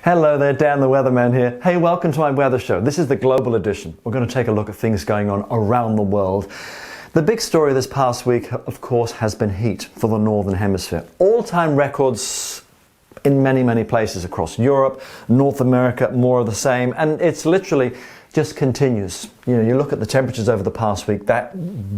Hello there, Dan the Weatherman here. Hey, welcome to my weather show. This is the global edition. We're going to take a look at things going on around the world. The big story this past week, of course, has been heat for the Northern Hemisphere. All-time records in many places across Europe, North America, more of the same, and it's literally just continues. You know, you look at the temperatures over the past week, that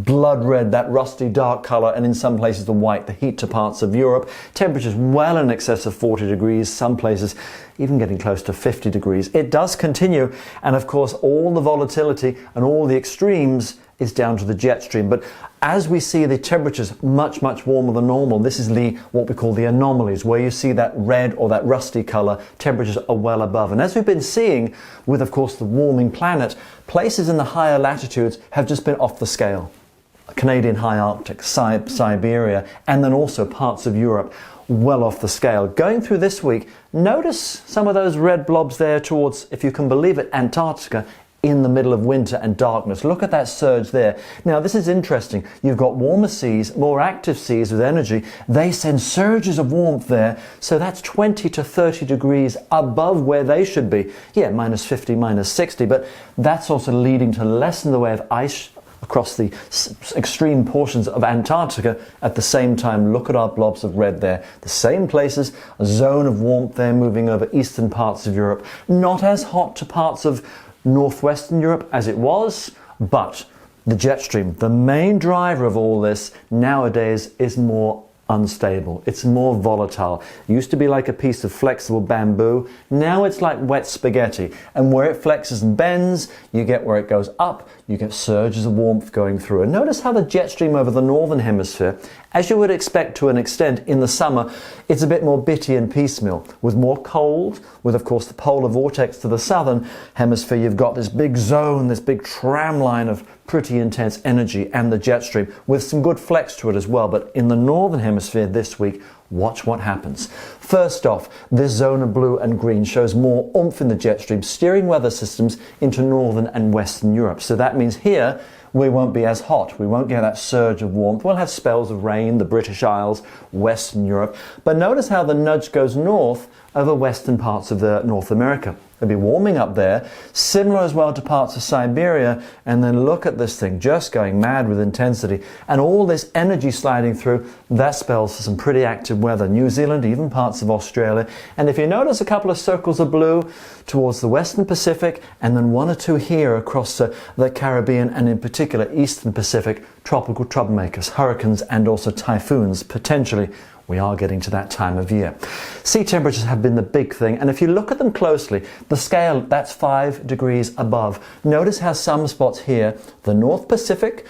blood red, that rusty dark color, and in some places the white, the heat to parts of Europe. Temperatures well in excess of 40 degrees, some places even getting close to 50 degrees. It does continue, and of course all the volatility and all the extremes is down to the jet stream. But as we see the temperatures much warmer than normal, this is what we call the anomalies, where you see that red or that rusty color, temperatures are well above. And as we've been seeing with, of course, the warming planet, places in the higher latitudes have just been off the scale. Canadian high Arctic, Siberia, and then also parts of Europe, well off the scale. Going through this week, notice some of those red blobs there towards, if you can believe it, Antarctica, in the middle of winter and darkness. Look at that surge there. Now this is interesting. You've got warmer seas, more active seas with energy. They send surges of warmth there. So that's 20 to 30 degrees above where they should be. Yeah, minus 50, minus 60, but that's also leading to less in the way of ice across the extreme portions of Antarctica. At the same time, look at our blobs of red there. The same places, a zone of warmth there moving over eastern parts of Europe. Not as hot to parts of northwestern Europe as it was, but the jet stream, the main driver of all this nowadays, is more unstable. It's more volatile. It used to be like a piece of flexible bamboo. Now it's like wet spaghetti. And where it flexes and bends, you get where it goes up, you get surges of warmth going through. And notice how the jet stream over the northern hemisphere, as you would expect to an extent in the summer, it's a bit more bitty and piecemeal. With more cold, with of course the polar vortex to the southern hemisphere, you've got this big zone, this big tram line of pretty intense energy and the jet stream with some good flex to it as well. But in the northern hemisphere this week, watch what happens. First off, this zone of blue and green shows more oomph in the jet stream, steering weather systems into northern and western Europe. So that means here we won't be as hot. We won't get that surge of warmth. We'll have spells of rain, the British Isles, Western Europe. But notice how the nudge goes north over western parts of North America. It'll be warming up there, similar as well to parts of Siberia, and then look at this thing just going mad with intensity. And all this energy sliding through, that spells for some pretty active weather. New Zealand, even parts of Australia. And if you notice a couple of circles of blue towards the Western Pacific, and then one or two here across the Caribbean, and in particular Eastern Pacific, tropical troublemakers, hurricanes, and also typhoons, potentially. We are getting to that time of year. Sea temperatures have been the big thing, and if you look at them closely, the scale, that's 5 degrees above. Notice how some spots here, the North Pacific,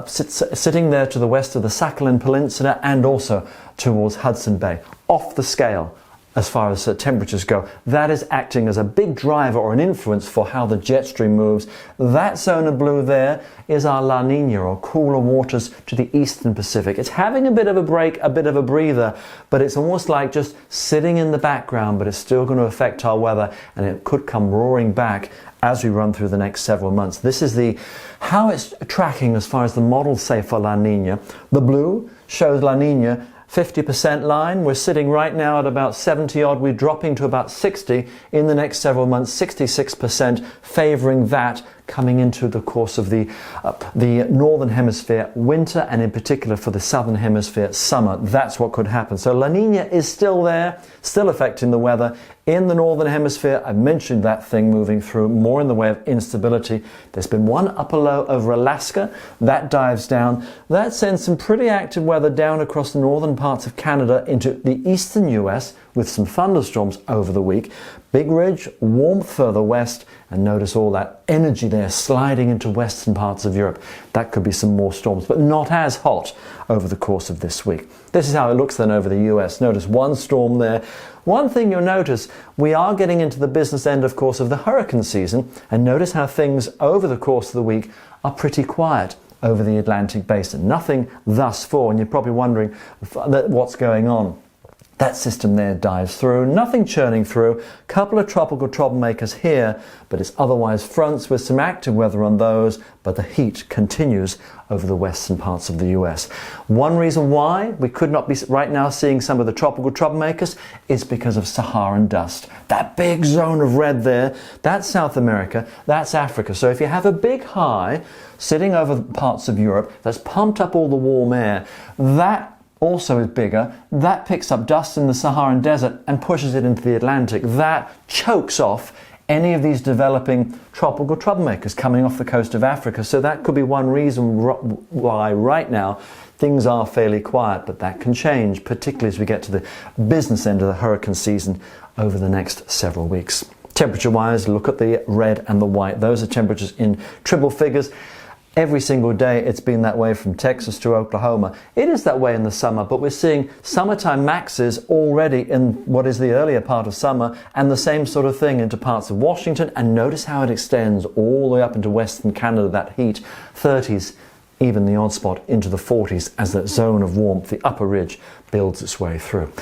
sitting there to the west of the Sakhalin Peninsula and also towards Hudson Bay, off the scale as far as temperatures go. That is acting as a big driver or an influence for how the jet stream moves. That zone of blue there is our La Nina, or cooler waters to the eastern Pacific. It's having a bit of a break, a bit of a breather, but it's almost like just sitting in the background, but it's still going to affect our weather, and it could come roaring back as we run through the next several months. This is how it's tracking as far as the models say for La Nina. The blue shows La Nina 50% line. We're sitting right now at about 70 odd. We're dropping to about 60 in the next several months, 66% favoring that coming into the course of the northern hemisphere winter, and in particular for the southern hemisphere summer. That's what could happen. So La Nina is still there, still affecting the weather in the northern hemisphere. I mentioned that thing moving through more in the way of instability. There's been one upper low over Alaska that dives down. That sends some pretty active weather down across the northern parts of Canada into the eastern US with some thunderstorms over the week. Big ridge, warmth further west, and notice all that energy there sliding into western parts of Europe. That could be some more storms, but not as hot over the course of this week. This is how it looks then over the US. Notice one storm there. One thing you'll notice, we are getting into the business end, of course, of the hurricane season, and notice how things over the course of the week are pretty quiet over the Atlantic basin. Nothing thus far, and you're probably wondering what's going on. That system there dives through, nothing churning through. Couple of tropical troublemakers here, but it's otherwise fronts with some active weather on those, but the heat continues over the western parts of the US. One reason why we could not be right now seeing some of the tropical troublemakers is because of Saharan dust. That big zone of red there, that's South America, that's Africa. So if you have a big high sitting over parts of Europe that's pumped up all the warm air, that also is bigger. That picks up dust in the Saharan desert and pushes it into the Atlantic. That chokes off any of these developing tropical troublemakers coming off the coast of Africa. So that could be one reason why right now things are fairly quiet, but that can change, particularly as we get to the business end of the hurricane season over the next several weeks. Temperature-wise, look at the red and the white. Those are temperatures in triple figures. Every single day it's been that way from Texas to Oklahoma. It is that way in the summer, but we're seeing summertime maxes already in what is the earlier part of summer, and the same sort of thing into parts of Washington. And notice how it extends all the way up into western Canada, that heat, 30s, even the odd spot into the 40s as that zone of warmth, the upper ridge, builds its way through.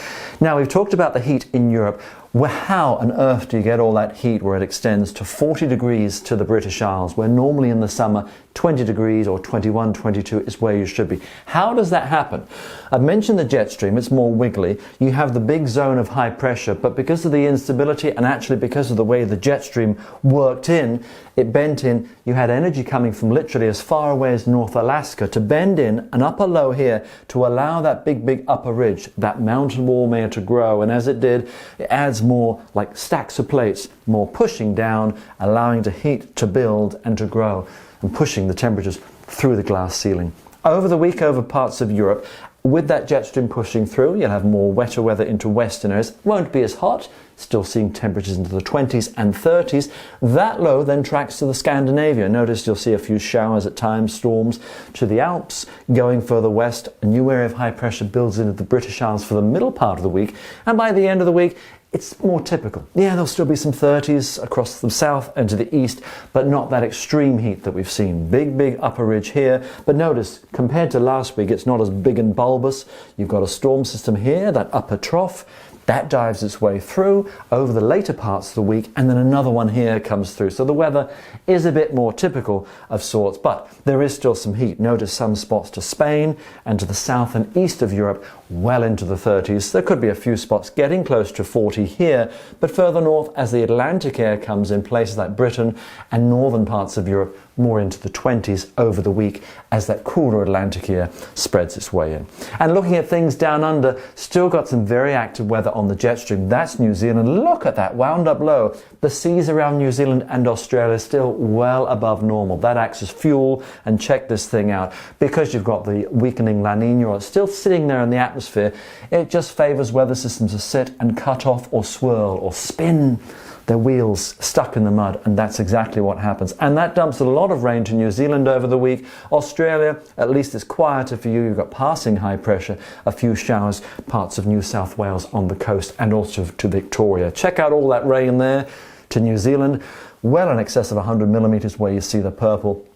Now, we've talked about the heat in Europe. Well, how on earth do you get all that heat where it extends to 40 degrees to the British Isles, where normally in the summer 20 degrees or 21, 22 is where you should be? How does that happen? I've mentioned the jet stream, it's more wiggly. You have the big zone of high pressure, but because of the instability and actually because of the way the jet stream worked in, it bent in, you had energy coming from literally as far away as North Alaska to bend in an upper low here to allow that big upper ridge, that mountain wall layer to grow. And as it did, it adds more like stacks of plates, more pushing down, allowing the heat to build and to grow and pushing the temperatures through the glass ceiling. Over the week, over parts of Europe, with that jet stream pushing through, you'll have more wetter weather into western areas. Won't be as hot, still seeing temperatures into the 20s and 30s. That low then tracks to the Scandinavia. Notice you'll see a few showers at times, storms to the Alps. Going further west, a new area of high pressure builds into the British Isles for the middle part of the week. And by the end of the week, it's more typical. Yeah, there'll still be some 30s across the south and to the east, but not that extreme heat that we've seen. Big upper ridge here. But notice, compared to last week, it's not as big and bulbous. You've got a storm system here, that upper trough. That dives its way through over the later parts of the week, and then another one here comes through. So the weather is a bit more typical of sorts, but there is still some heat. Notice some spots to Spain and to the south and east of Europe, well into the 30s. There could be a few spots getting close to 40 here, but further north as the Atlantic air comes in, places like Britain and northern parts of Europe, more into the 20s over the week as that cooler Atlantic air spreads its way in. And looking at things down under, still got some very active weather on the jet stream. That's New Zealand. Look at that wound up low. The seas around New Zealand and Australia still well above normal. That acts as fuel, and check this thing out. Because you've got the weakening La Nina, it's still sitting there in the atmosphere, it just favors weather systems to sit and cut off or swirl or spin their wheels stuck in the mud, and that's exactly what happens. And that dumps a lot of rain to New Zealand over the week. Australia, at least it's quieter for you. You've got passing high pressure, a few showers, parts of New South Wales on the coast, and also to Victoria. Check out all that rain there to New Zealand, well in excess of 100 millimetres where you see the purple.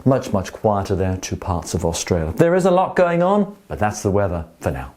Much quieter there to parts of Australia. There is a lot going on, but that's the weather for now.